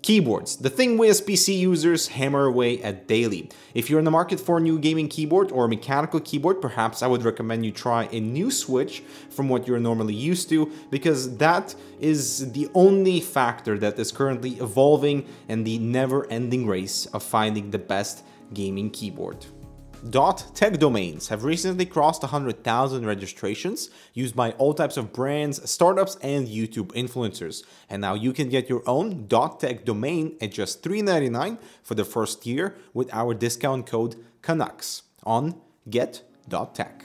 Keyboards, the thing we as PC users hammer away at daily. If you're in the market for a new gaming keyboard or a mechanical keyboard, perhaps I would recommend you try a new switch from what you're normally used to, because that is the only factor that is currently evolving in the never-ending race of finding the best gaming keyboard. .tech domains have recently crossed 100,000 registrations used by all types of brands, startups, and YouTube influencers. And now you can get your own .tech domain at just $3.99 for the first year with our discount code Canucks on get.tech.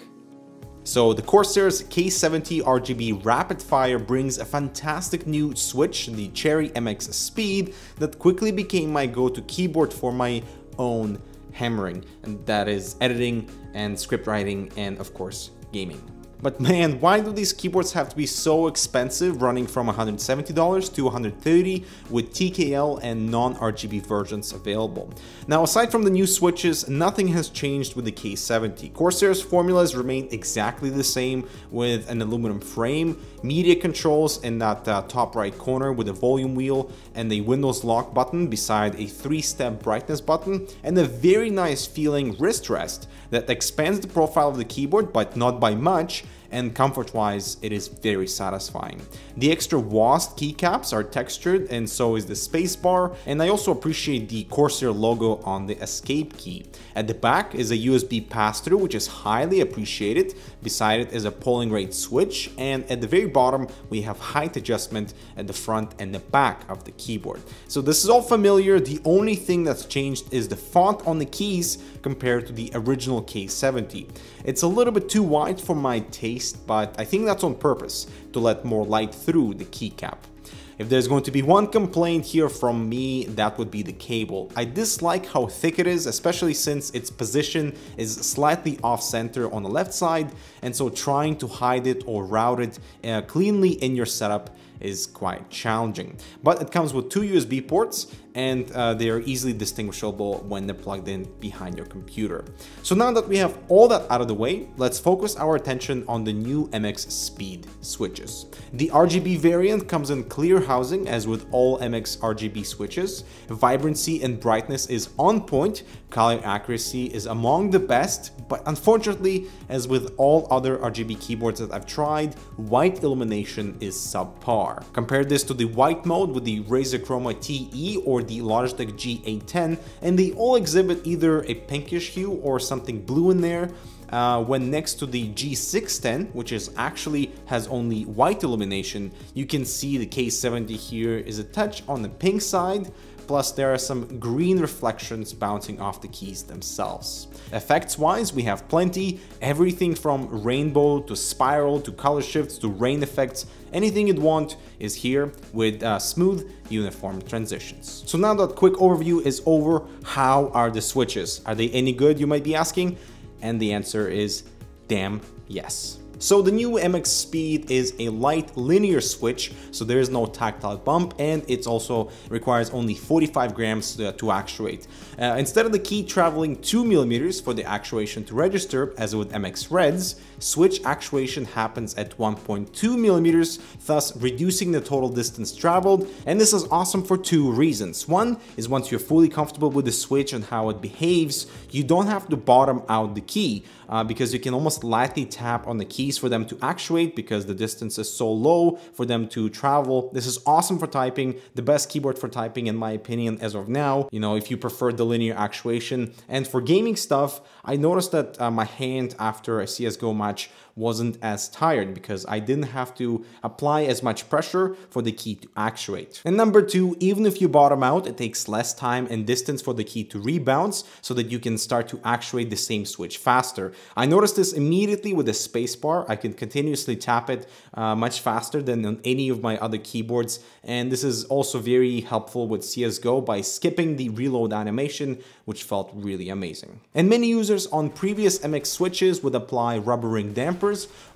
So the Corsair's K70 RGB Rapidfire brings a fantastic new switch, the Cherry MX Speed, that quickly became my go-to keyboard for my own hammering, and that is editing and script writing and of course gaming. But man, why do these keyboards have to be so expensive, running from $170 to $130 with TKL and non-RGB versions available? Now, aside from the new switches, nothing has changed with the K70. Corsair's formulas remain exactly the same, with an aluminum frame, media controls in that top right corner with a volume wheel and a Windows lock button beside a 3-step brightness button, and a very nice feeling wrist rest that expands the profile of the keyboard, but not by much, and comfort-wise, it is very satisfying. The extra WASD keycaps are textured, and so is the spacebar, and I also appreciate the Corsair logo on the escape key. At the back is a USB pass-through, which is highly appreciated. Beside it is a polling rate switch, and at the very bottom we have height adjustment at the front and the back of the keyboard. So this is all familiar. The only thing that's changed is the font on the keys compared to the original K70. It's a little bit too wide for my taste, but I think that's on purpose, to let more light through the keycap. If there's going to be one complaint here from me, that would be the cable. I dislike how thick it is, especially since its position is slightly off-center on the left side, and so trying to hide it or route it cleanly in your setup is quite challenging. But it comes with 2 USB ports, and they are easily distinguishable when they're plugged in behind your computer. So now that we have all that out of the way, let's focus our attention on the new MX Speed switches. The RGB variant comes in clear housing, as with all MX RGB switches. Vibrancy and brightness is on point, color accuracy is among the best, but unfortunately, as with all other RGB keyboards that I've tried, white illumination is subpar. Compare this to the white mode with the Razer Chroma TE or the Logitech G810, and they all exhibit either a pinkish hue or something blue in there. When next to the G610, which has only white illumination, you can see the K70 here is a touch on the pink side, plus there are some green reflections bouncing off the keys themselves. Effects wise, we have plenty, everything from rainbow to spiral to color shifts to rain effects. Anything you'd want is here, with smooth, uniform transitions. So now that quick overview is over, how are the switches? Are they any good, you might be asking? And the answer is damn yes. So the new MX Speed is a light linear switch, so there is no tactile bump, and it also requires only 45 grams to actuate. Instead of the key traveling 2 millimeters for the actuation to register, as with MX Reds, switch actuation happens at 1.2 millimeters, thus reducing the total distance traveled. And this is awesome for 2 reasons. One is, once you're fully comfortable with the switch and how it behaves, you don't have to bottom out the key, because you can almost lightly tap on the keys for them to actuate, because the distance is so low for them to travel. This is awesome for typing, the best keyboard for typing in my opinion as of now, you know, if you prefer the linear actuation. And for gaming stuff, I noticed that my hand after a CSGO match wasn't as tired, because I didn't have to apply as much pressure for the key to actuate. And number 2, even if you bottom out, it takes less time and distance for the key to rebounce, so that you can start to actuate the same switch faster. I noticed this immediately with the spacebar. I can continuously tap it much faster than on any of my other keyboards, and this is also very helpful with CSGO by skipping the reload animation, which felt really amazing. And many users on previous MX switches would apply rubber ring dampers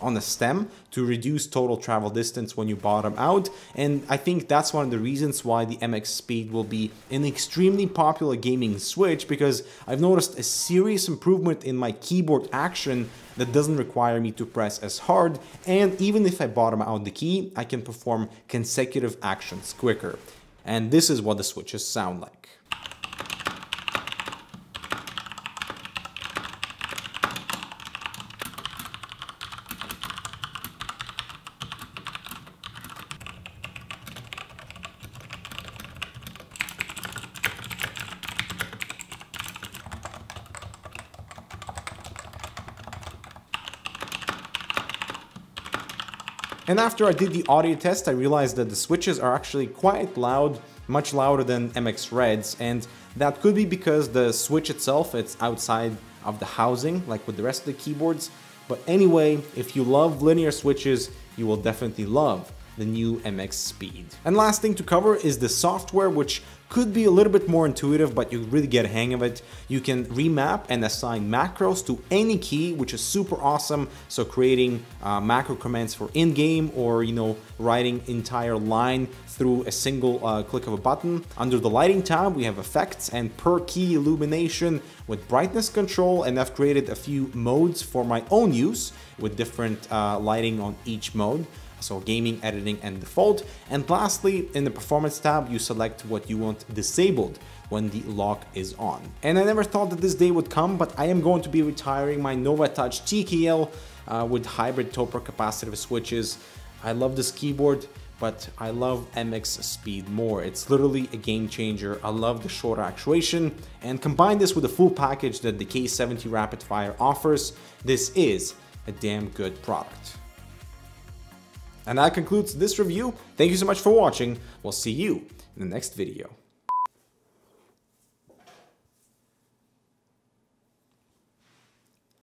on the stem to reduce total travel distance when you bottom out, and I think that's one of the reasons why the MX Speed will be an extremely popular gaming switch, because I've noticed a serious improvement in my keyboard action that doesn't require me to press as hard, and even if I bottom out the key, I can perform consecutive actions quicker. and this is what the switches sound like. And after I did the audio test, I realized that the switches are actually quite loud, much louder than MX Red's, and that could be because the switch itself, it's outside of the housing, like with the rest of the keyboards. But anyway, if you love linear switches, you will definitely love the new MX Speed. And last thing to cover is the software, which could be a little bit more intuitive, but you really get a hang of it. You can remap and assign macros to any key, which is super awesome. So creating macro commands for in-game, or writing entire line through a single click of a button. Under the lighting tab, we have effects and per key illumination with brightness control, and I've created a few modes for my own use with different lighting on each mode. So gaming, editing, and default. And lastly, in the performance tab, you select what you want disabled when the lock is on. And I never thought that this day would come, but I am going to be retiring my Nova Touch TKL with hybrid Toper capacitive switches. I love this keyboard, but I love MX Speed more. It's literally a game changer. I love the short actuation, and combine this with the full package that the K70 Rapidfire offers. This is a damn good product. And that concludes this review. Thank you so much for watching. We'll see you in the next video.